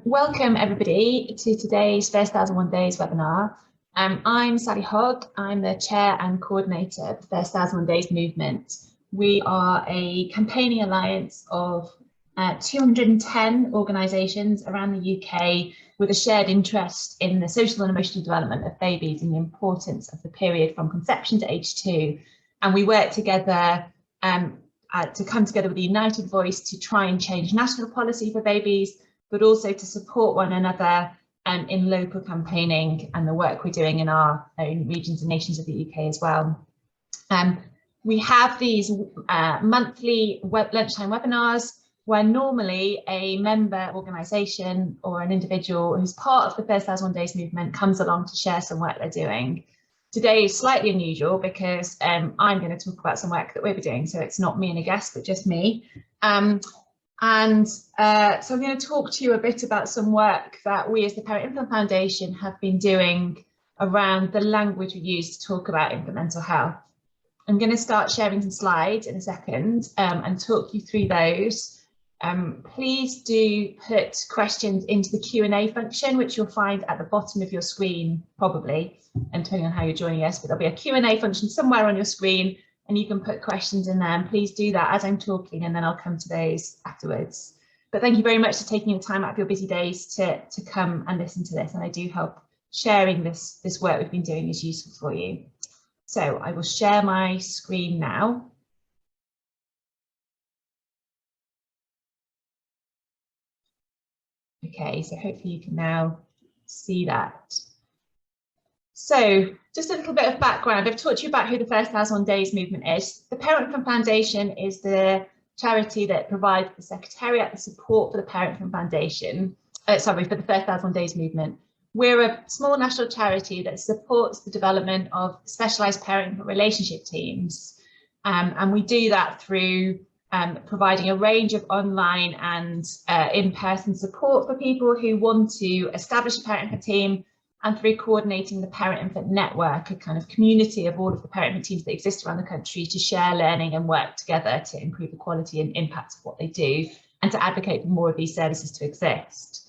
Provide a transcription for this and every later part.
Welcome everybody to today's First 1001 Days webinar. I'm Sally Hogg. I'm the chair and coordinator of the First 1001 Days movement. We are a campaigning alliance of 210 organisations around the UK with a shared interest in the social and emotional development of babies and the importance of the period from conception to age 2. And we work together to come together with a united voice to try and change national policy for babies, but also to support one another in local campaigning and the work we're doing in our own regions and nations of the UK as well. We have these monthly lunchtime webinars where normally a member organisation or an individual who's part of the First 1001 Days movement comes along to share some work they're doing. Today is slightly unusual because I'm going to talk about some work that we'll be doing, so it's not me and a guest, but just me. So I'm going to talk to you a bit about some work that we as the Parent Infant Foundation have been doing around the language we use to talk about infant mental health. I'm going to start sharing some slides in a second and talk you through those. Please do put questions into the Q&A function, which you'll find at the bottom of your screen, probably, and depending on how you're joining us, but there'll be a Q&A function somewhere on your screen and you can put questions in there, and please do that as I'm talking, and then I'll come to those afterwards. But thank you very much for taking the time out of your busy days to come and listen to this, and I do hope sharing this work we've been doing is useful for you. So I will share my screen now. Okay, so hopefully you can now see that. So just a little bit of background. I've talked to you about who the First 1001 Days movement is. The Parent Infant Foundation is the charity that provides the secretariat, the support for the Parent Infant Foundation, for the First 1001 Days movement. We're a small national charity that supports the development of specialised parent relationship teams. And we do that through providing a range of online and in-person support for people who want to establish a parent-infant team, and through coordinating the parent-infant network, a kind of community of all of the parent-infant teams that exist around the country to share learning and work together to improve the quality and impact of what they do, and to advocate for more of these services to exist.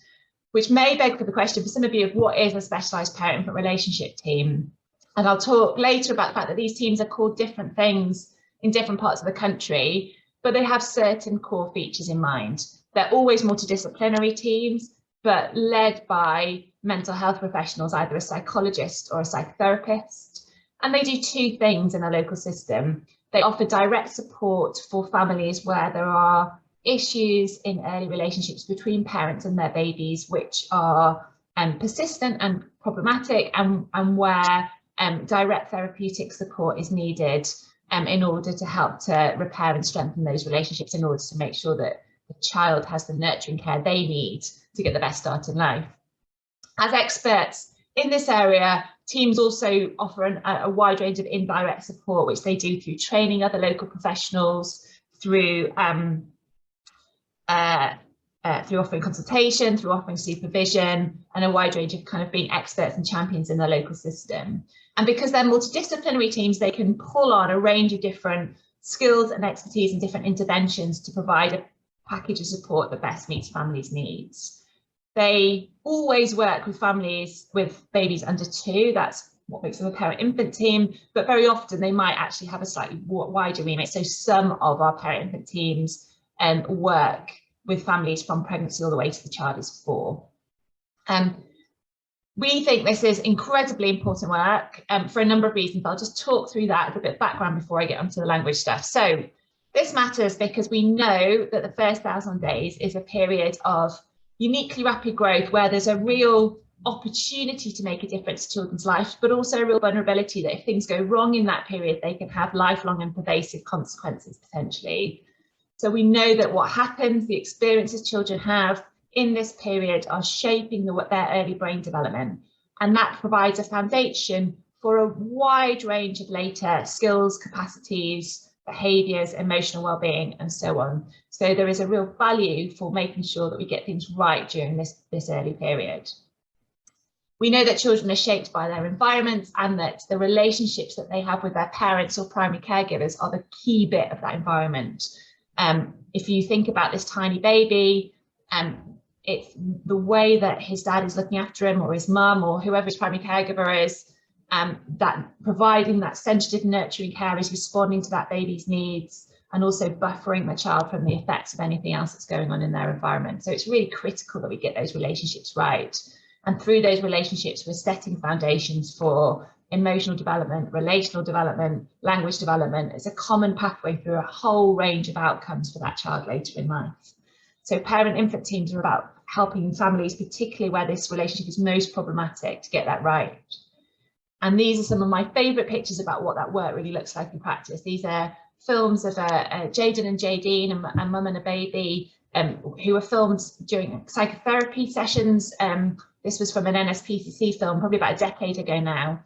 Which may beg for the question for some of you of what is a specialised parent-infant relationship team? And I'll talk later about the fact that these teams are called different things in different parts of the country, but they have certain core features in mind. They're always multidisciplinary teams, but led by mental health professionals, either a psychologist or a psychotherapist. And they do two things in a local system. They offer direct support for families where there are issues in early relationships between parents and their babies, which are persistent and problematic, and where direct therapeutic support is needed in order to help to repair and strengthen those relationships, in order to make sure that the child has the nurturing care they need to get the best start in life. As experts in this area, teams also offer a wide range of indirect support, which they do through training other local professionals, through offering consultation, through offering supervision, and a wide range of kind of being experts and champions in the local system. And because they're multidisciplinary teams, they can pull on a range of different skills and expertise and different interventions to provide a package of support that best meets families' needs. They always work with families with babies under 2. That's what makes them a parent-infant team, but very often they might actually have a slightly wider remit. So some of our parent-infant teams work with families from pregnancy all the way to the child is 4. We think this is incredibly important work for a number of reasons. I'll just talk through that as a bit of background before I get onto the language stuff. So this matters because we know that the first 1000 days is a period of uniquely rapid growth, where there's a real opportunity to make a difference to children's lives, but also a real vulnerability that if things go wrong in that period, they can have lifelong and pervasive consequences potentially. So we know that what happens, the experiences children have in this period, are shaping their early brain development, and that provides a foundation for a wide range of later skills, capacities, behaviours, emotional well-being, and so on. So there is a real value for making sure that we get things right during this early period. We know that children are shaped by their environments, and that the relationships that they have with their parents or primary caregivers are the key bit of that environment. If you think about this tiny baby, it's the way that his dad is looking after him, or his mum, or whoever his primary caregiver is, that providing that sensitive, nurturing care is responding to that baby's needs and also buffering the child from the effects of anything else that's going on in their environment. So it's really critical that we get those relationships right. And through those relationships, we're setting foundations for emotional development, relational development, language development. It's a common pathway through a whole range of outcomes for that child later in life. So parent-infant teams are about helping families, particularly where this relationship is most problematic, to get that right. And these are some of my favourite pictures about what that work really looks like in practice. These are films of Jaden and Jadine, a mum and a baby, who were filmed during psychotherapy sessions. This was from an NSPCC film, probably about a decade ago now.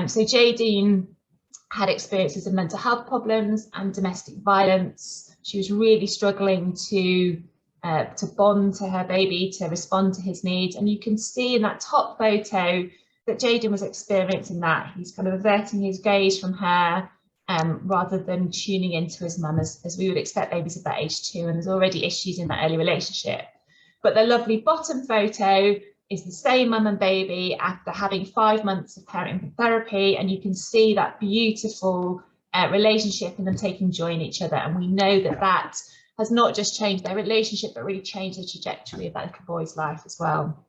So Jadine had experiences of mental health problems and domestic violence. She was really struggling to bond to her baby, to respond to his needs. And you can see in that top photo that Jadine was experiencing that. He's kind of averting his gaze from her, rather than tuning into his mum, as we would expect babies of that age too. And there's already issues in that early relationship. But the lovely bottom photo is the same mum and baby after having 5 months of parent therapy, and you can see that beautiful relationship and them taking joy in each other. And we know that that has not just changed their relationship, but really changed the trajectory of that little boy's life as well.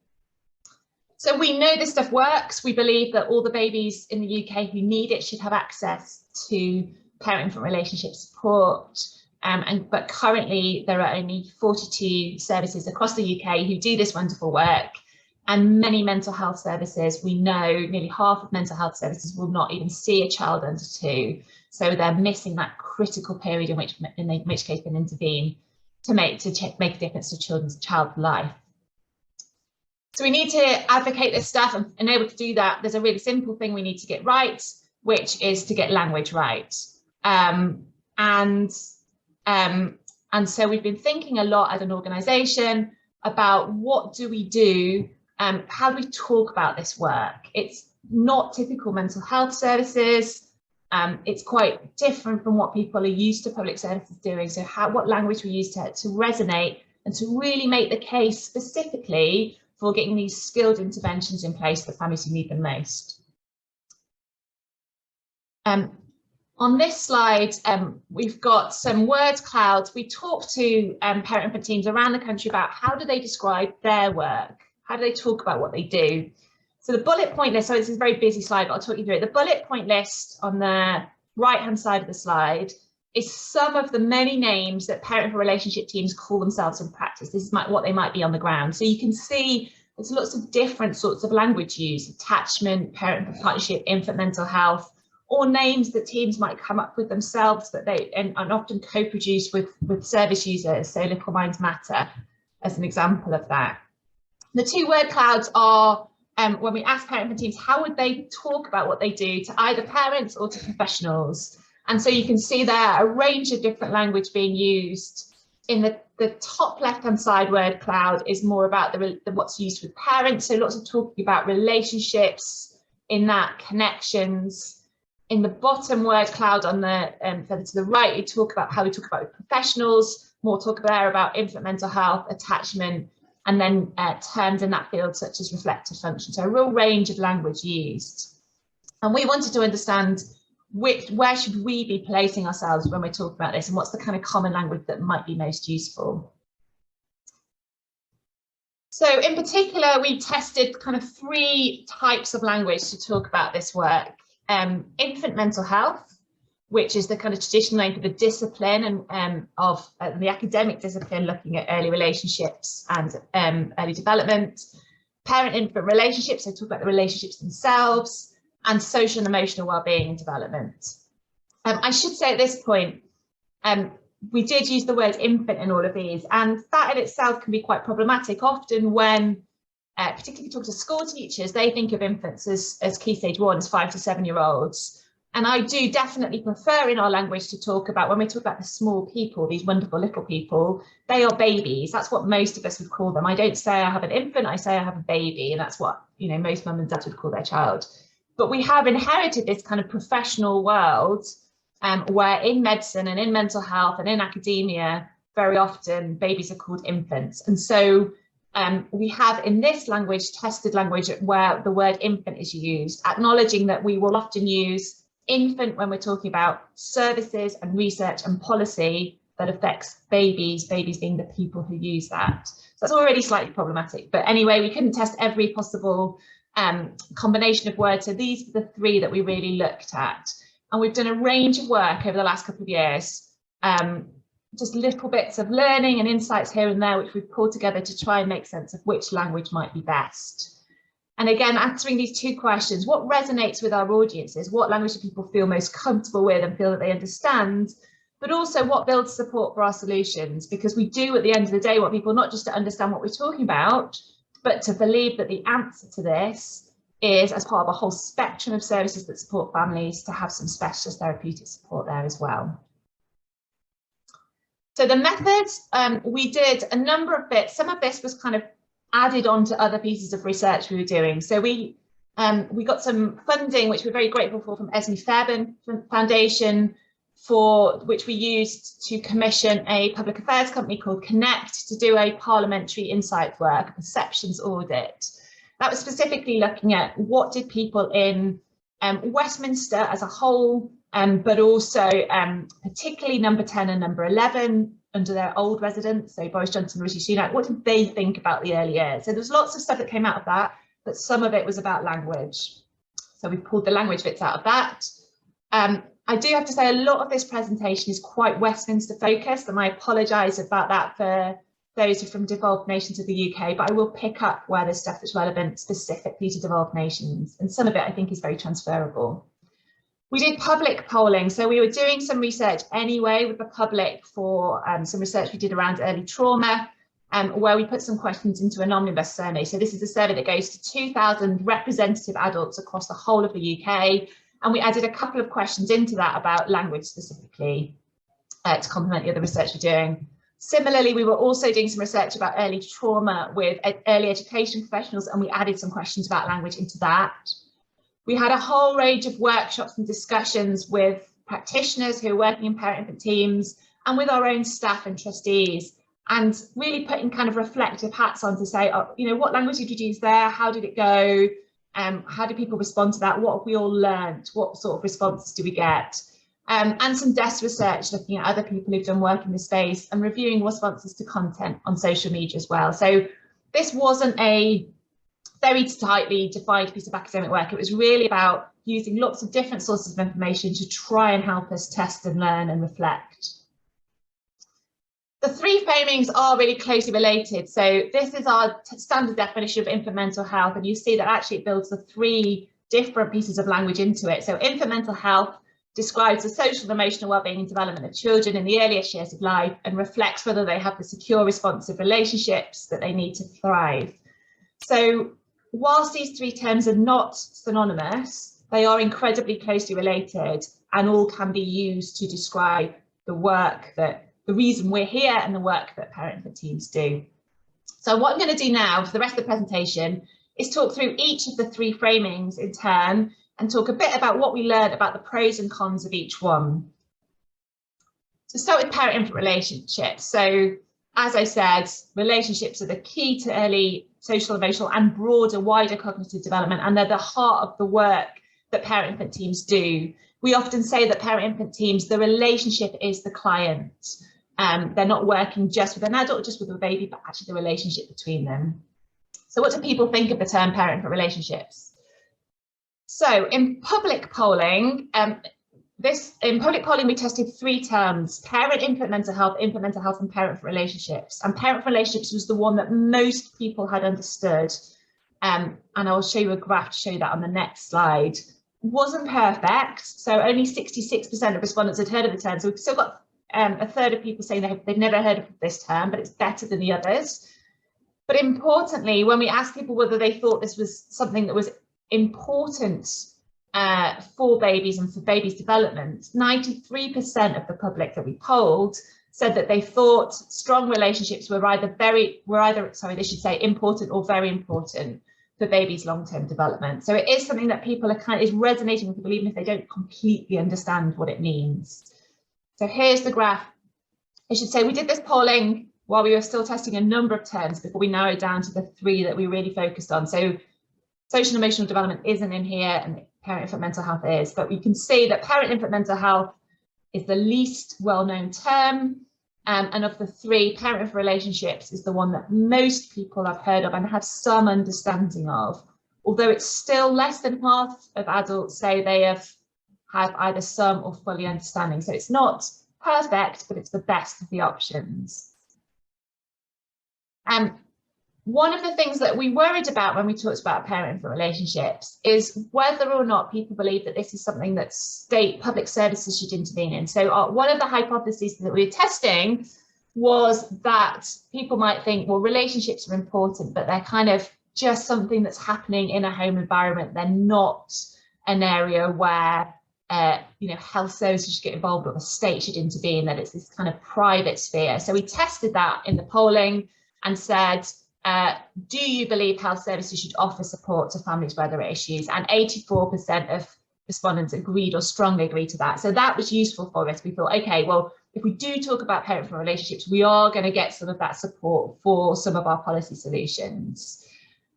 So we know this stuff works. We believe that all the babies in the UK who need it should have access to parent-infant relationship support. But currently there are only 42 services across the UK who do this wonderful work. And many mental health services, we know nearly half of mental health services will not even see a child under 2. So they're missing that critical period in which case can intervene to make a difference to child's life. So we need to advocate this stuff, and in order to do that, there's a really simple thing we need to get right, which is to get language right. And so we've been thinking a lot as an organisation about what do we do, how do we talk about this work? It's not typical mental health services. It's quite different from what people are used to public services doing. So what language we use to resonate and to really make the case specifically for getting these skilled interventions in place for families who need them most. On this slide, we've got some word clouds. We talk to parent-infant teams around the country about how do they describe their work? How do they talk about what they do? So the bullet point list, so this is a very busy slide, but I'll talk you through it. The bullet point list on the right-hand side of the slide is some of the many names that parent-infant relationship teams call themselves in practice. This is what they might be on the ground. So you can see there's lots of different sorts of language used: attachment, parent-infant partnership, infant mental health, or names that teams might come up with themselves that they and often co-produce with service users. So Little Minds Matter as an example of that. The 2 word clouds are when we ask parent-infant teams, how would they talk about what they do to either parents or to professionals? And so you can see there a range of different language being used. In the top left-hand side word cloud is more about what's used with parents. So lots of talking about relationships, in that connections. In the bottom word cloud on the further to the right, we talk about how we talk about with professionals, more talk there about infant mental health, attachment, and then terms in that field such as reflective function. So a real range of language used. And we wanted to understand where should we be placing ourselves when we're talking about this, and what's the kind of common language that might be most useful. So in particular, we tested kind of 3 types of language to talk about this work. Infant mental health, which is the kind of traditional name for the discipline and of the academic discipline looking at early relationships and early development. Parent-infant relationships, so talk about the relationships themselves, and social and emotional well-being and development. I should say at this point, we did use the word infant in all of these, and that in itself can be quite problematic. Often when, particularly talk to school teachers, they think of infants as key stage 1, as 5 to 7 year olds. And I do definitely prefer in our language to talk about, when we talk about the small people, these wonderful little people, they are babies. That's what most of us would call them. I don't say I have an infant, I say I have a baby, and that's what, you know, most mum and dads would call their child. But we have inherited this kind of professional world where in medicine and in mental health and in academia, very often babies are called infants. And so we have in this language, tested language, where the word infant is used, acknowledging that we will often use infant when we're talking about services and research and policy that affects babies, babies being the people who use that. So that's already slightly problematic. But anyway, we couldn't test every possible combination of words. So these are the three that we really looked at. And we've done a range of work over the last couple of years, just little bits of learning and insights here and there, which we've pulled together to try and make sense of which language might be best. And again, answering these two questions: what resonates with our audiences? What language do people feel most comfortable with and feel that they understand? But also what builds support for our solutions? Because we do, at the end of the day, want people not just to understand what we're talking about, but to believe that the answer to this is, as part of a whole spectrum of services that support families, to have some specialist therapeutic support there as well. So the methods, we did a number of bits. Some of this was kind of added on to other pieces of research we were doing. So we got some funding, which we're very grateful for, from Esme Fairbairn Foundation, for which we used to commission a public affairs company called Connect to do a parliamentary insight work, a perceptions audit. That was specifically looking at what did people in Westminster as a whole, but also particularly number 10 and number 11 under their old residents, so Boris Johnson and Rishi Sunak, what did they think about the early years? So there's lots of stuff that came out of that, but some of it was about language. So we pulled the language bits out of that. I do have to say a lot of this presentation is quite Westminster focused, and I apologise about that for those who are from devolved nations of the UK, but I will pick up where there's stuff that's relevant specifically to devolved nations, and some of it I think is very transferable. We did public polling, so we were doing some research anyway with the public for some research we did around early trauma, where we put some questions into an omnibus survey. So this is a survey that goes to 2,000 representative adults across the whole of the UK, and we added a couple of questions into that about language specifically to complement the other research we're doing. Similarly, we were also doing some research about early trauma with early education professionals, and we added some questions about language into that. We had a whole range of workshops and discussions with practitioners who are working in parent-infant teams and with our own staff and trustees, and really putting kind of reflective hats on to say, oh, you know, what language did you use there? How did it go? How do people respond to that? What have we all learned? What sort of responses do we get? And some desk research looking at other people who've done work in the space and reviewing responses to content on social media as well. So this wasn't a very tightly defined piece of academic work. It was really about using lots of different sources of information to try and help us test and learn and reflect. The three framings are really closely related. So this is our standard definition of infant mental health, and you see that actually it builds the three different pieces of language into it. So infant mental health describes the social and emotional well-being and development of children in the earliest years of life and reflects whether they have the secure, responsive relationships that they need to thrive. So whilst these three terms are not synonymous, they are incredibly closely related and all can be used to describe the work that, the reason we're here and the work that parent-infant teams do. So what I'm going to do now for the rest of the presentation is talk through each of the three framings in turn and talk a bit about what we learned about the pros and cons of each one. So start with parent-infant relationships. So as I said, relationships are the key to early social, emotional and broader, wider cognitive development, and they're the heart of the work that parent-infant teams do. We often say that parent-infant teams, the relationship is the client. They're not working just with an adult, just with a baby, but actually the relationship between them. So what do people think of the term parent-infant relationships? So in public polling, we tested three terms: parent-infant mental health, infant mental health, and parent-infant relationships. And parent-infant relationships was the one that most people had understood. And I'll show you a graph to show you that on the next slide. Wasn't perfect, so only 66% of respondents had heard of the term. So we've still got a third of people saying they've never heard of this term, but it's better than the others. But importantly, when we asked people whether they thought this was something that was important for babies and for babies' development, 93% of the public that we polled said that they thought strong relationships were either important or very important for babies' long-term development. So it is something that people are kind of is resonating with people, even if they don't completely understand what it means. So here's the graph. I should say we did this polling while we were still testing a number of terms before we narrowed down to the 3 that we really focused on. So social and emotional development isn't in here, and parent-infant mental health is, but we can see that parent-infant mental health is the least well-known term. And of the 3, parent-infant relationships is the one that most people have heard of and have some understanding of, although it's still less than half of adults say they have either some or fully understanding. So it's not perfect, but it's the best of the options. One of the things that we worried about when we talked about parent-infant relationships is whether or not people believe that this is something that state public services should intervene in. So one of the hypotheses that we were testing was that people might think, well, relationships are important, but they're kind of just something that's happening in a home environment. They're not an area where health services should get involved or the state should intervene, that it's this kind of private sphere. So we tested that in the polling and said, do you believe health services should offer support to families where there are issues? And 84% of respondents agreed or strongly agreed to that. So that was useful for us. We thought, okay, well, if we do talk about parent-infant relationships, we are going to get some of that support for some of our policy solutions.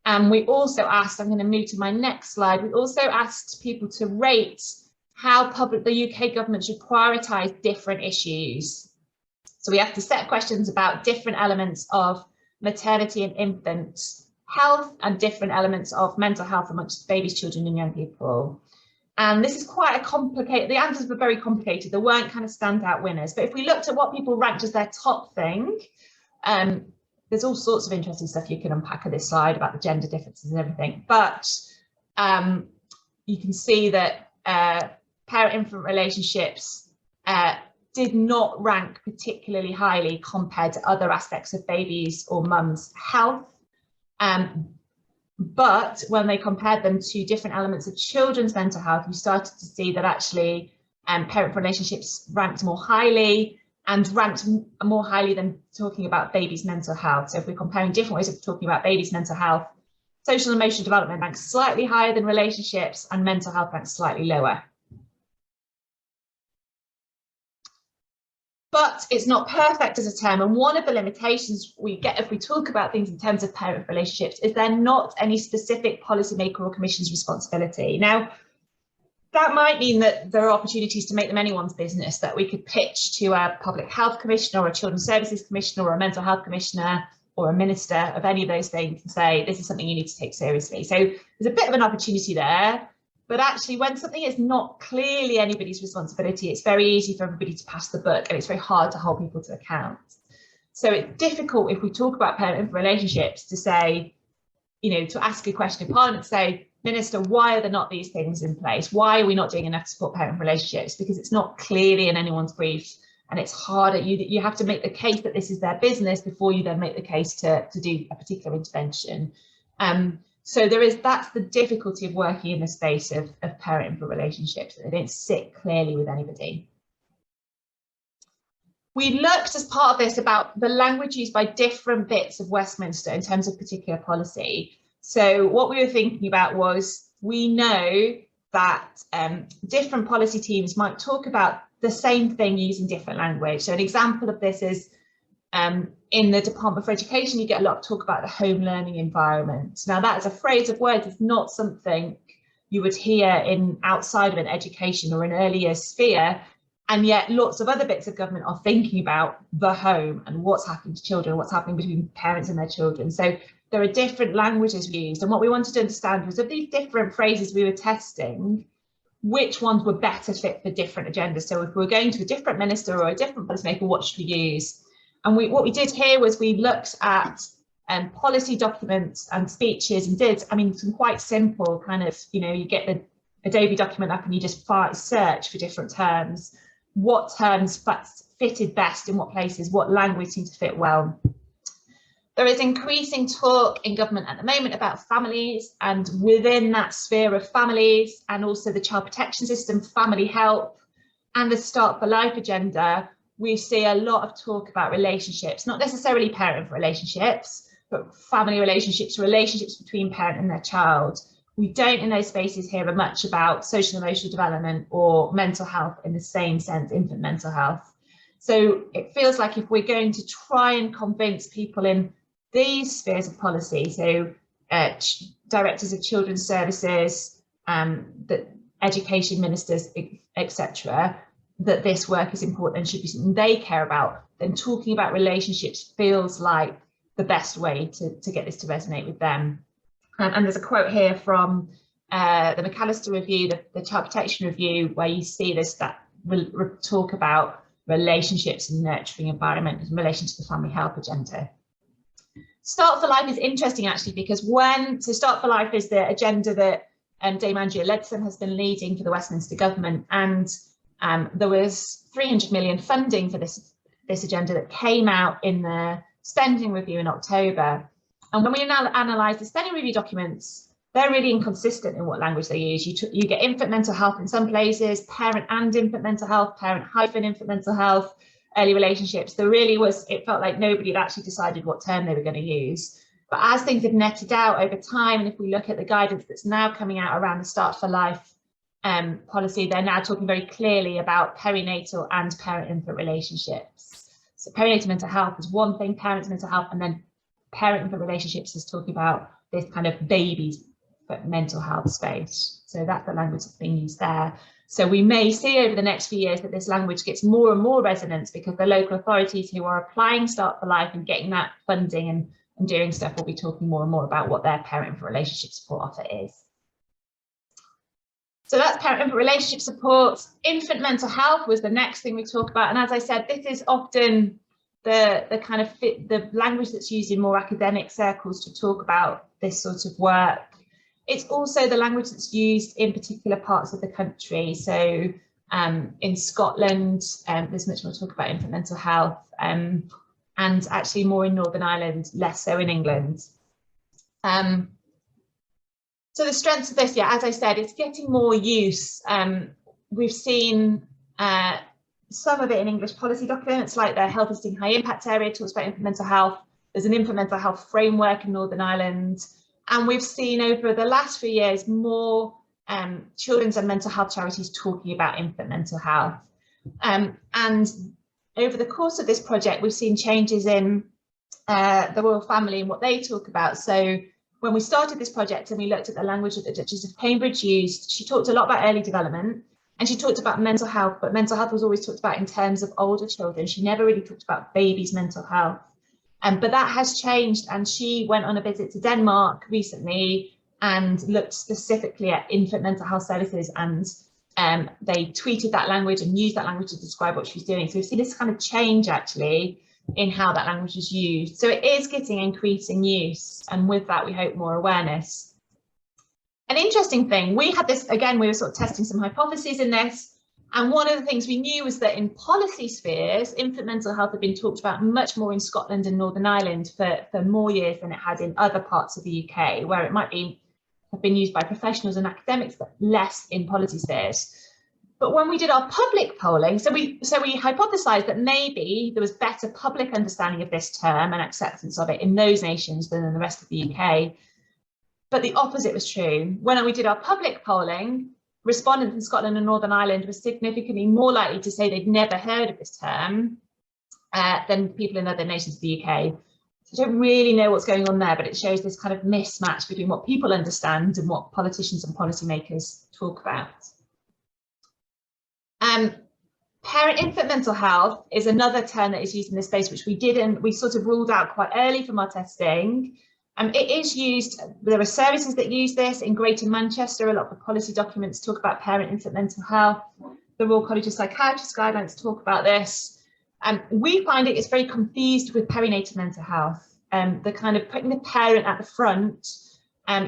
And we also asked, I'm going to move to my next slide, we also asked people to rate how the UK government should prioritise different issues. So we have to set questions about different elements of maternity and infant health and different elements of mental health amongst babies, children and young people. And this is quite a complicated, the answers were very complicated. There weren't kind of standout winners, but if we looked at what people ranked as their top thing, there's all sorts of interesting stuff you can unpack on this slide about the gender differences and everything. But you can see that parent-infant relationships did not rank particularly highly compared to other aspects of babies or mums' health. But when they compared them to different elements of children's mental health, you started to see that actually parent relationships ranked more highly and ranked more highly than talking about babies' mental health. So if we're comparing different ways of talking about babies' mental health, social and emotional development ranks slightly higher than relationships and mental health ranks slightly lower. But it's not perfect as a term, and one of the limitations we get if we talk about things in terms of parent relationships is they're not any specific policymaker or commission's responsibility. Now, that might mean that there are opportunities to make them anyone's business, that we could pitch to a public health commissioner or a children's services commissioner or a mental health commissioner or a minister of any of those things and say, this is something you need to take seriously. So there's a bit of an opportunity there. But actually, when something is not clearly anybody's responsibility, it's very easy for everybody to pass the buck, and it's very hard to hold people to account. So it's difficult if we talk about parent-infant relationships to say, to ask a question of Parliament, to say, Minister, why are there not these things in place? Why are we not doing enough to support parent relationships? Because it's not clearly in anyone's brief, and it's harder. You have to make the case that this is their business before you then make the case to do a particular intervention. So that's the difficulty of working in the space of parent-infant relationships. They don't sit clearly with anybody. We looked as part of this about the language used by different bits of Westminster in terms of particular policy. So what we were thinking about was, we know that different policy teams might talk about the same thing using different language. So an example of this is in the Department for Education, you get a lot of talk about the home learning environment. Now, that is a phrase of words, it's not something you would hear outside of an education or an earlier sphere. And yet lots of other bits of government are thinking about the home and what's happening to children, what's happening between parents and their children. So there are different languages used. And what we wanted to understand was, of these different phrases we were testing, which ones were better fit for different agendas. So if we were going to a different minister or a different policymaker, what should we use? And what we did here was we looked at policy documents and speeches and did, some quite simple kind of, you get the Adobe document up and you just search for different terms. What terms fitted best in what places, what language seemed to fit well. There is increasing talk in government at the moment about families, and within that sphere of families and also the child protection system, family help and the Start for Life agenda, we see a lot of talk about relationships, not necessarily parent relationships, but family relationships, relationships between parent and their child. We don't in those spaces hear much about social and emotional development or mental health in the same sense, infant mental health. So it feels like if we're going to try and convince people in these spheres of policy, so directors of children's services, that education ministers, etc., that this work is important and should be something they care about, then talking about relationships feels like the best way to get this to resonate with them. And there's a quote here from the McAllister Review, the Child Protection Review, where you see this, that will talk about relationships and nurturing environment in relation to the family health agenda. Start for Life is interesting actually, because Start for Life is the agenda that Dame Andrea Leadsom has been leading for the Westminster government, and there was 300 million funding for this agenda that came out in the spending review in October. And when we now analyse the spending review documents, they're really inconsistent in what language they use. You get infant mental health in some places, parent and infant mental health, parent-infant mental health, early relationships. It felt like nobody had actually decided what term they were going to use. But as things have netted out over time, and if we look at the guidance that's now coming out around the Start for Life policy, they're now talking very clearly about perinatal and parent-infant relationships. So perinatal mental health is one thing, parents' mental health, and then parent-infant relationships is talking about this kind of baby's mental health space. So that's the language that's being used there. So we may see over the next few years that this language gets more and more resonance, because the local authorities who are applying Start for Life and getting that funding and doing stuff will be talking more and more about what their parent-infant relationship support offer is. So that's parent-infant relationship support. Infant mental health was the next thing we talk about. And as I said, this is often the kind of the language that's used in more academic circles to talk about this sort of work. It's also the language that's used in particular parts of the country. So in Scotland, there's much more talk about infant mental health, and actually more in Northern Ireland, less so in England. So the strengths of this, as I said, it's getting more use. We've seen some of it in English policy documents, like the Health Visiting High Impact Area talks about infant mental health. There's an infant mental health framework in Northern Ireland. And we've seen over the last few years more children's and mental health charities talking about infant mental health. And over the course of this project, we've seen changes in the royal family and what they talk about. So when we started this project and we looked at the language that the Duchess of Cambridge used, she talked a lot about early development, and she talked about mental health, but mental health was always talked about in terms of older children. She never really talked about babies' mental health. But that has changed, and she went on a visit to Denmark recently and looked specifically at infant mental health services, and they tweeted that language and used that language to describe what she was doing. So we've seen this kind of change actually in how that language is used. So it is getting increasing use, and with that we hope more awareness. An interesting thing, we had this, again, we were sort of testing some hypotheses in this, and one of the things we knew was that in policy spheres, infant mental health had been talked about much more in Scotland and Northern Ireland for more years than it had in other parts of the UK, where it might have been used by professionals and academics, but less in policy spheres. But when we did our public polling, so we hypothesised that maybe there was better public understanding of this term and acceptance of it in those nations than in the rest of the UK. But the opposite was true. When we did our public polling, respondents in Scotland and Northern Ireland were significantly more likely to say they'd never heard of this term than people in other nations of the UK. So I don't really know what's going on there, but it shows this kind of mismatch between what people understand and what politicians and policymakers talk about. Parent-infant mental health is another term that is used in this space, which we sort of ruled out quite early from our testing. It is used, there are services that use this in Greater Manchester. A lot of the policy documents talk about parent-infant mental health. The Royal College of Psychiatrists guidelines talk about this. We find it's very confused with perinatal mental health. The kind of putting the parent at the front,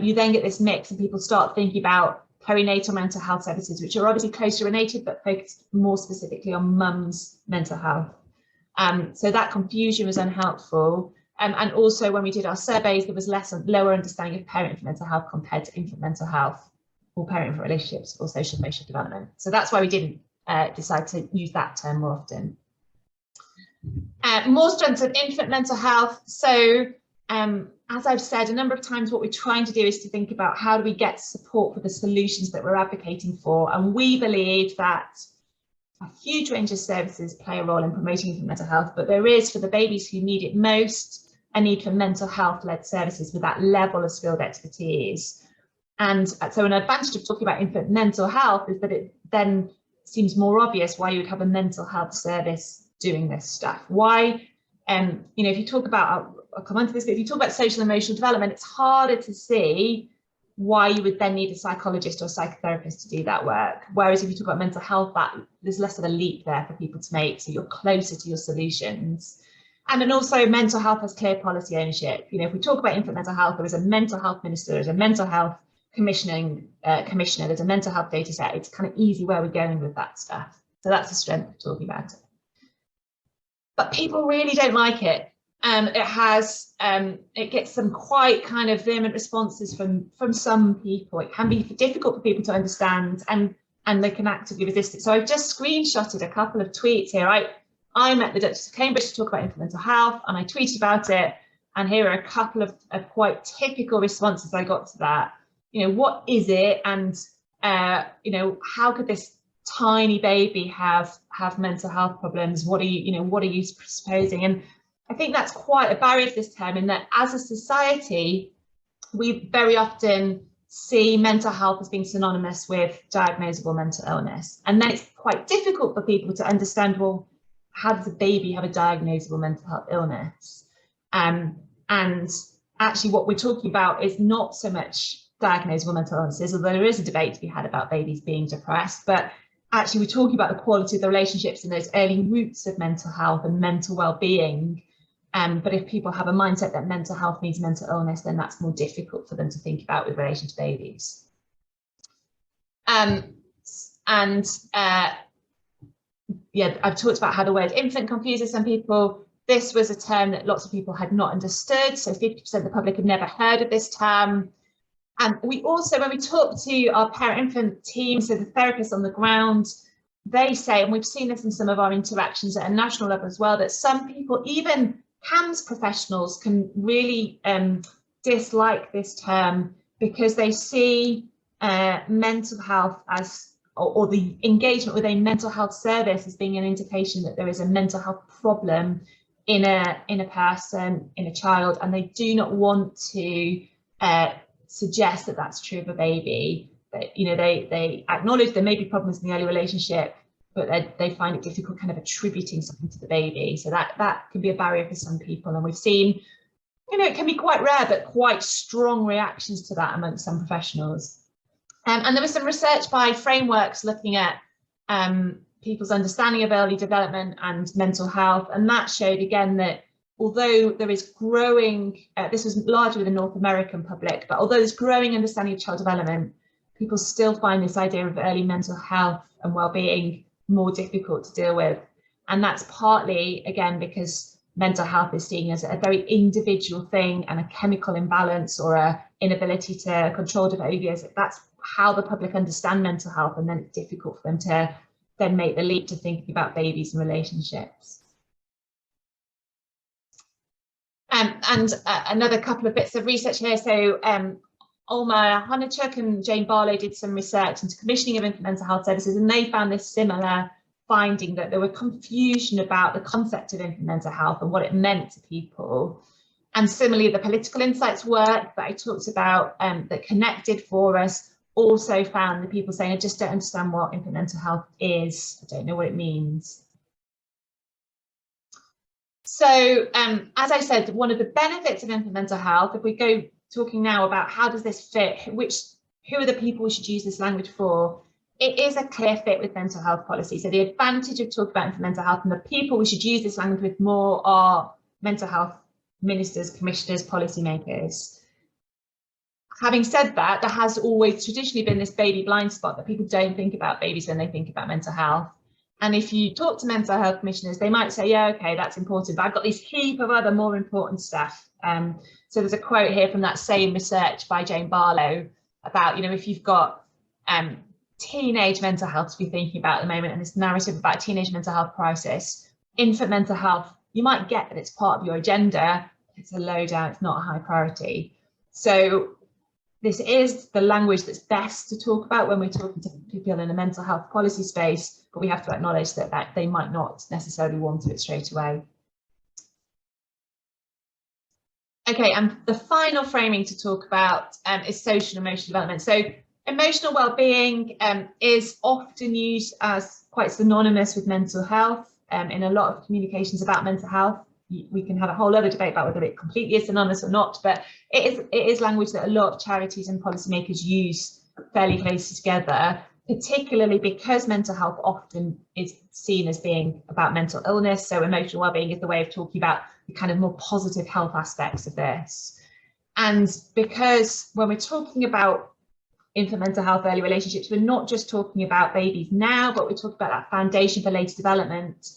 you then get this mix and people start thinking about perinatal mental health services, which are obviously closer related, but focused more specifically on mum's mental health. So that confusion was unhelpful. And also when we did our surveys, there was lower understanding of parent-infant mental health compared to infant mental health or parent-infant relationships or social emotional development. So that's why we didn't decide to use that term more often. More strengths of infant mental health. So as I've said a number of times, what we're trying to do is to think about how do we get support for the solutions that we're advocating for. And we believe that a huge range of services play a role in promoting infant mental health, but there is, for the babies who need it most, a need for mental health-led services with that level of skilled expertise. And so an advantage of talking about infant mental health is that it then seems more obvious why you would have a mental health service doing this stuff. Why, you know, if you talk about, I'll come on to this, but if you talk about social and emotional development, it's harder to see why you would then need a psychologist or psychotherapist to do that work. Whereas if you talk about mental health, there's less of a leap there for people to make, so you're closer to your solutions. And then also mental health has clear policy ownership. You know, if we talk about infant mental health, there is a mental health minister, there's a mental health commissioner, there's a mental health data set. It's kind of easy where we're going with that stuff. So that's the strength of talking about it. But people really don't like it. It gets some quite kind of vehement responses from some people. It can be difficult for people to understand, and they can actively resist it. So I've just screenshotted a couple of tweets here. I met the Duchess of Cambridge to talk about infant mental health, and I tweeted about it. And here are a couple of quite typical responses I got to that. You know, what is it? And you know, how could this tiny baby have mental health problems? What are you proposing? And I think that's quite a barrier to this term, in that as a society, we very often see mental health as being synonymous with diagnosable mental illness. And then it's quite difficult for people to understand, well, how does a baby have a diagnosable mental health illness? And actually what we're talking about is not so much diagnosable mental illnesses, although there is a debate to be had about babies being depressed, but actually we're talking about the quality of the relationships and those early roots of mental health and mental well-being. But if people have a mindset that mental health means mental illness, then that's more difficult for them to think about with relation to babies. Yeah, I've talked about how the word infant confuses some people. This was a term that lots of people had not understood. So 50% of the public had never heard of this term. And we also, when we talk to our parent-infant team, so the therapists on the ground, they say, and we've seen this in some of our interactions at a national level as well, that some people, even CAMHS professionals, can really dislike this term because they see mental health as, or the engagement with a mental health service as being an indication that there is a mental health problem in a person, in a child, and they do not want to suggest that that's true of a baby. But, you know, they acknowledge there may be problems in the early relationship, but they find it difficult kind of attributing something to the baby. So that can be a barrier for some people. And we've seen, you know, it can be quite rare, but quite strong reactions to that amongst some professionals. And there was some research by Frameworks looking at people's understanding of early development and mental health. And that showed again that although there is growing, this was largely the North American public, but although there's growing understanding of child development, people still find this idea of early mental health and well-being more difficult to deal with. And that's partly, again, because mental health is seen as a very individual thing, and a chemical imbalance or a inability to control behaviours. That's how the public understand mental health, and then it's difficult for them to then make the leap to thinking about babies and relationships. Another couple of bits of research here. So Olma Honachuk and Jane Barlow did some research into commissioning of infant mental health services, and they found this similar finding, that there were confusion about the concept of infant mental health and what it meant to people. And similarly, the political insights work that I talked about that Connected for us also found the people saying, I just don't understand what infant mental health is. I don't know what it means. So as I said, one of the benefits of infant mental health, if we go talking now about how does this fit, who are the people we should use this language for, it is a clear fit with mental health policy. So the advantage of talking about infant mental health, and the people we should use this language with more, are mental health ministers, commissioners, policymakers. Having said that, there has always traditionally been this baby blind spot that people don't think about babies when they think about mental health. And if you talk to mental health commissioners, they might say, yeah, okay, that's important, but I've got this heap of other more important stuff. So there's a quote here from that same research by Jane Barlow about, you know, if you've got teenage mental health to be thinking about at the moment, and this narrative about a teenage mental health crisis, infant mental health, you might get that it's part of your agenda. it's a low down, it's not a high priority. So this is the language that's best to talk about when we're talking to people in a mental health policy space, but we have to acknowledge that they might not necessarily want it straight away. Okay, and the final framing to talk about is social and emotional development. So emotional well-being is often used as quite synonymous with mental health in a lot of communications about mental health. We can have a whole other debate about whether it completely is synonymous or not, but it is language that a lot of charities and policymakers use fairly closely together, particularly because mental health often is seen as being about mental illness. So emotional well-being is the way of talking about the kind of more positive health aspects of this. And because when we're talking about infant mental health early relationships, we're not just talking about babies now, but we're talking about that foundation for later development.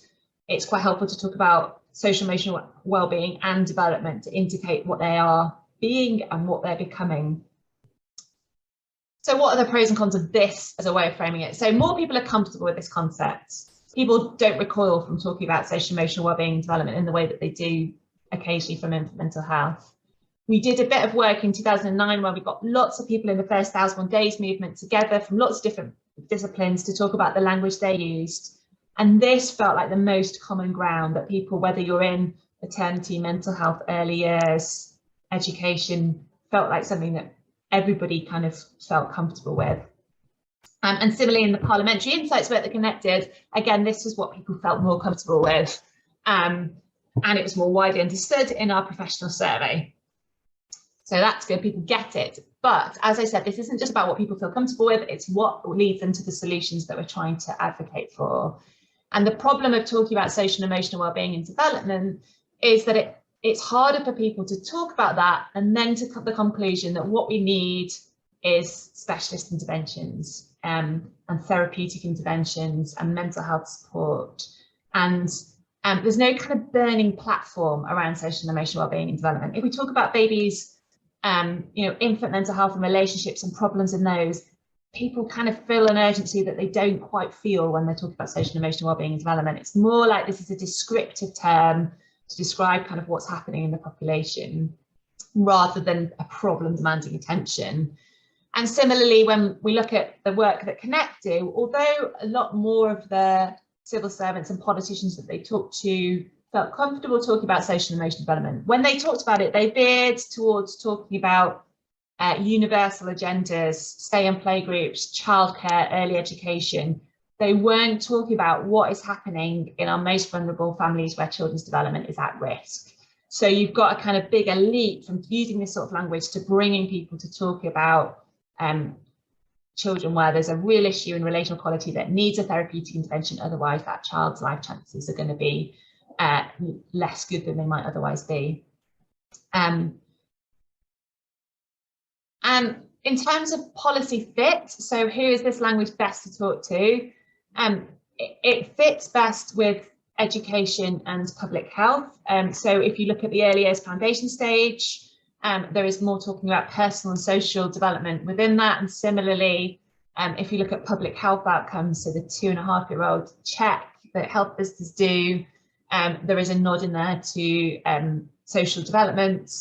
It's quite helpful to talk about social emotional well-being and development to indicate what they are being and what they're becoming. So what are the pros and cons of this as a way of framing it? So more people are comfortable with this concept. People don't recoil from talking about social emotional well-being and development in the way that they do occasionally from infant mental health. We did a bit of work in 2009 where we got lots of people in the first 1,001 Days movement together from lots of different disciplines to talk about the language they used. And this felt like the most common ground that people, whether you're in maternity, mental health, early years, education, felt like something that everybody kind of felt comfortable with. And similarly in the parliamentary insights work that connected, again, this was what people felt more comfortable with. And it was more widely understood in our professional survey. So that's good, people get it. But as I said, this isn't just about what people feel comfortable with, it's what leads them to the solutions that we're trying to advocate for. And the problem of talking about social and emotional well-being and development is that it's harder for people to talk about that and then to come to the conclusion that what we need is specialist interventions and therapeutic interventions and mental health support. And there's no kind of burning platform around social and emotional well-being and development. If we talk about babies, infant mental health and relationships and problems in those, people kind of feel an urgency that they don't quite feel when they're talking about social and emotional well-being and development. It's more like this is a descriptive term to describe kind of what's happening in the population rather than a problem demanding attention. And similarly, when we look at the work that Connect do, although a lot more of the civil servants and politicians that they talked to felt comfortable talking about social and emotional development, when they talked about it, they veered towards talking about universal agendas, stay and play groups, childcare, early education. They weren't talking about what is happening in our most vulnerable families where children's development is at risk. So you've got a kind of bigger leap from using this sort of language to bringing people to talk about children where there's a real issue in relational quality that needs a therapeutic intervention, otherwise that child's life chances are going to be less good than they might otherwise be. And in terms of policy fit, so who is this language best to talk to? It fits best with education and public health. So if you look at the early years foundation stage, there is more talking about personal and social development within that. And similarly, if you look at public health outcomes, so the 2.5-year-old check that health visitors do, there is a nod in there to social development.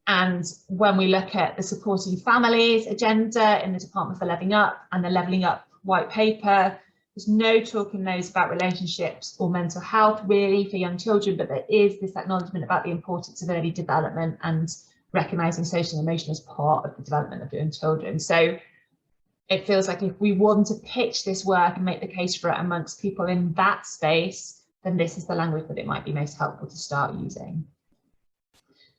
And when we look at the supporting families agenda in the Department for Levelling Up and the Levelling Up white paper, there's no talk in those about relationships or mental health really for young children, but there is this acknowledgement about the importance of early development and recognising social and emotion as part of the development of young children. So it feels like if we want to pitch this work and make the case for it amongst people in that space, then this is the language that it might be most helpful to start using.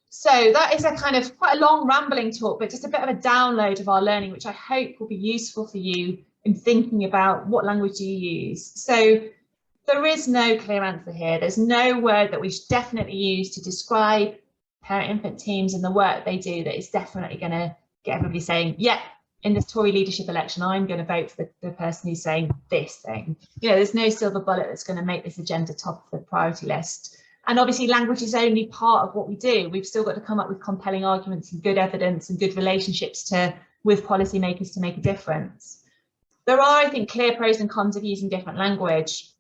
So that is a kind of quite a long rambling talk, but just a bit of a download of our learning, which I hope will be useful for you in thinking about what language you use. So there is no clear answer here. There's no word that we should definitely use to describe parent-infant teams and the work they do that is definitely going to get everybody saying, yeah, in this Tory leadership election, I'm going to vote for the person who's saying this thing. You know, there's no silver bullet that's going to make this agenda top of the priority list. And obviously language is only part of what we do. We've still got to come up with compelling arguments and good evidence and good relationships with policymakers to make a difference. There are, I think, clear pros and cons of using different language.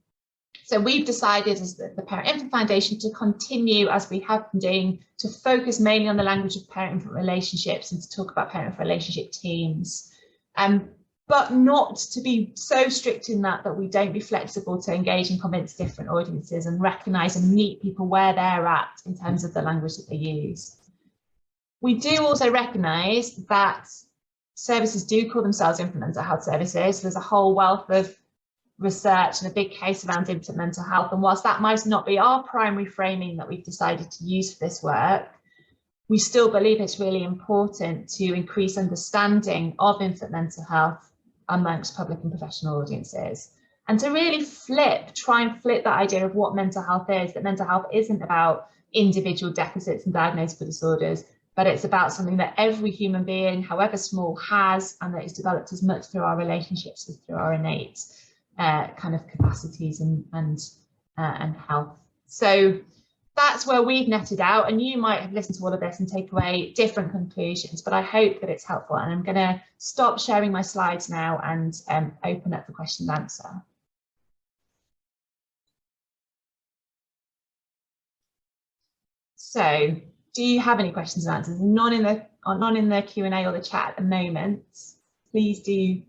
So we've decided as the Parent-Infant Foundation to continue, as we have been doing, to focus mainly on the language of parent-infant relationships and to talk about parent-infant relationship teams. But not to be so strict in that we don't be flexible to engage and convince different audiences and recognise and meet people where they're at in terms of the language that they use. We do also recognise that services do call themselves infant mental health services. There's a whole wealth of research and a big case around infant mental health, and whilst that might not be our primary framing that we've decided to use for this work, we still believe it's really important to increase understanding of infant mental health amongst public and professional audiences, and to really try and flip that idea of what mental health is, that mental health isn't about individual deficits and diagnosable disorders, but it's about something that every human being, however small, has, and that is developed as much through our relationships as through our innate kind of capacities and health. So that's where we've netted out, and you might have listened to all of this and take away different conclusions, but I hope that it's helpful. And I'm going to stop sharing my slides now and open up for question and answer. So do you have any questions and answers? None in the Q&A or the chat at the moment. Please do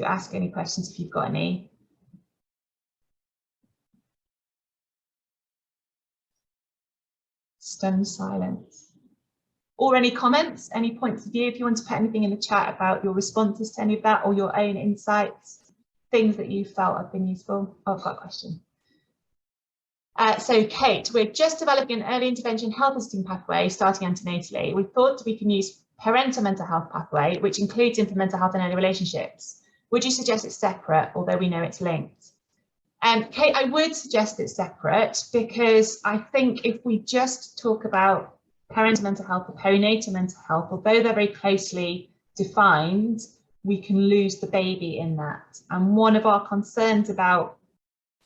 ask any questions if you've got any. Stunned silence. Or any comments, any points of view, if you want to put anything in the chat about your responses to any of that or your own insights, things that you felt have been useful. Oh, I've got a question. So Kate, we're just developing an early intervention health visiting pathway starting antenatally. We thought we can use parental mental health pathway, which includes infant mental health and early relationships. Would you suggest it's separate, although we know it's linked? Kate, I would suggest it's separate, because I think if we just talk about parental mental health or perinatal mental health, although they're very closely defined, we can lose the baby in that. And one of our concerns about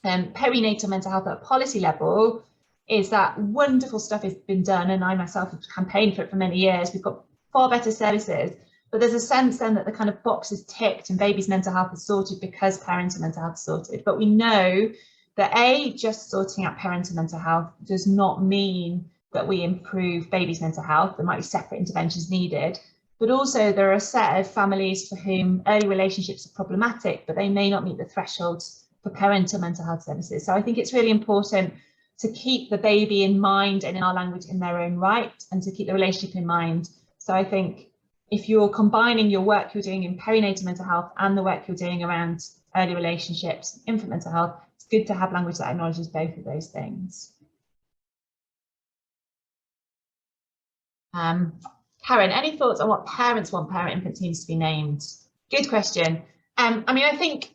perinatal mental health at a policy level is that wonderful stuff has been done, and I myself have campaigned for it for many years. We've got far better services, but there's a sense then that the kind of box is ticked and baby's mental health is sorted because parental mental health is sorted. But we know that just sorting out parental mental health does not mean that we improve baby's mental health. There might be separate interventions needed, but also there are a set of families for whom early relationships are problematic, but they may not meet the thresholds for parental mental health services. So I think it's really important to keep the baby in mind and in our language in their own right, and to keep the relationship in mind. So I think if you're combining your work you're doing in perinatal mental health and the work you're doing around early relationships, infant mental health, it's good to have language that acknowledges both of those things. Karen, any thoughts on what parents want parent-infant teams to be named? Good question. I mean, I think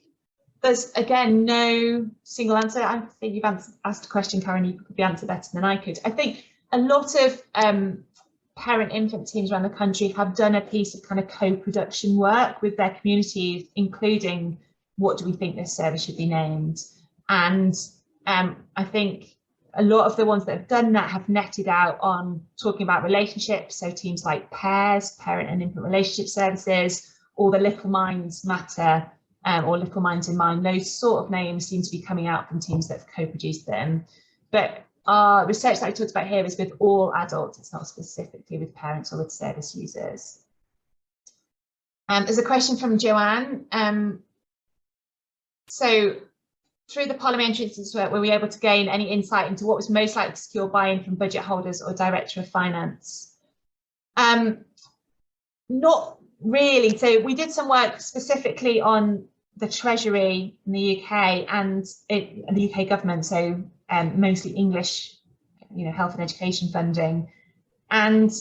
there's, again, no single answer. I think you've asked a question, Karen, you could probably answer better than I could. I think a lot of parent-infant teams around the country have done a piece of kind of co-production work with their communities, including what do we think this service should be named. And I think a lot of the ones that have done that have netted out on talking about relationships. So teams like PAIRS, Parent and Infant Relationship Services, or the Little Minds Matter, or Little Minds in Mind. Those sort of names seem to be coming out from teams that have co-produced them. But our research that I talked about here is with all adults. It's not specifically with parents or with service users. There's a question from Joanne. So through the Parliamentary Institute's work, were we able to gain any insight into what was most likely to secure buy-in from budget holders or Director of Finance? Not really. So we did some work specifically on the Treasury in the UK and the UK government, so mostly English, health and education funding, and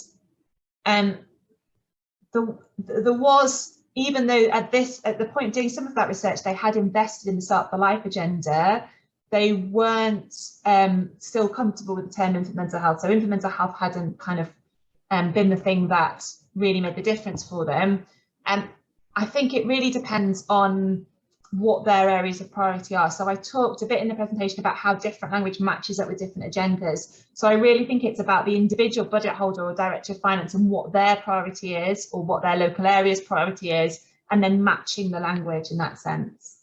there was, even though at the point of doing some of that research they had invested in the Start for Life agenda, they weren't still comfortable with the term infant mental health. So infant mental health hadn't kind of been the thing that really made the difference for them. And I think it really depends on what their areas of priority are. So I talked a bit in the presentation about how different language matches up with different agendas. So I really think it's about the individual budget holder or Director of Finance and what their priority is, or what their local area's priority is, and then matching the language in that sense.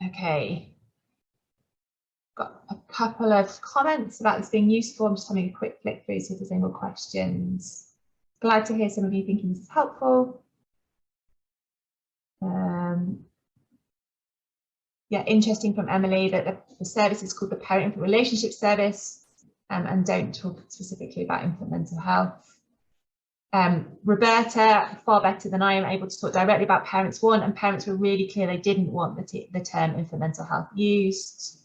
Okay. Got a couple of comments about this being useful. I'm just having a quick flick through, see if there's any more questions. Glad to hear some of you thinking this is helpful. Yeah, interesting from Emily that the service is called the Parent-Infant Relationship Service, and don't talk specifically about infant mental health. Roberta, far better than I am able to talk directly about Parents Want, and parents were really clear they didn't want the term infant mental health used.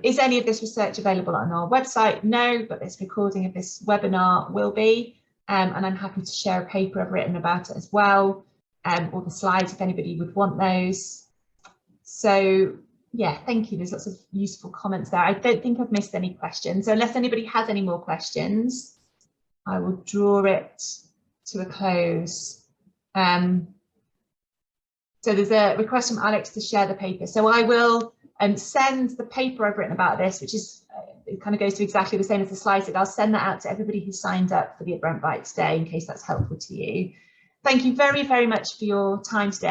Is any of this research available on our website? No, but this recording of this webinar will be, and I'm happy to share a paper I've written about it as well, or the slides if anybody would want those. So yeah, thank you. There's lots of useful comments there. I don't think I've missed any questions. So unless anybody has any more questions, I will draw it to a close. So there's a request from Alex to share the paper. So I will send the paper I've written about this, which is, it kind of goes to exactly the same as the slides. I'll send that out to everybody who signed up for the Brent Bite today, in case that's helpful to you. Thank you very, very much for your time today.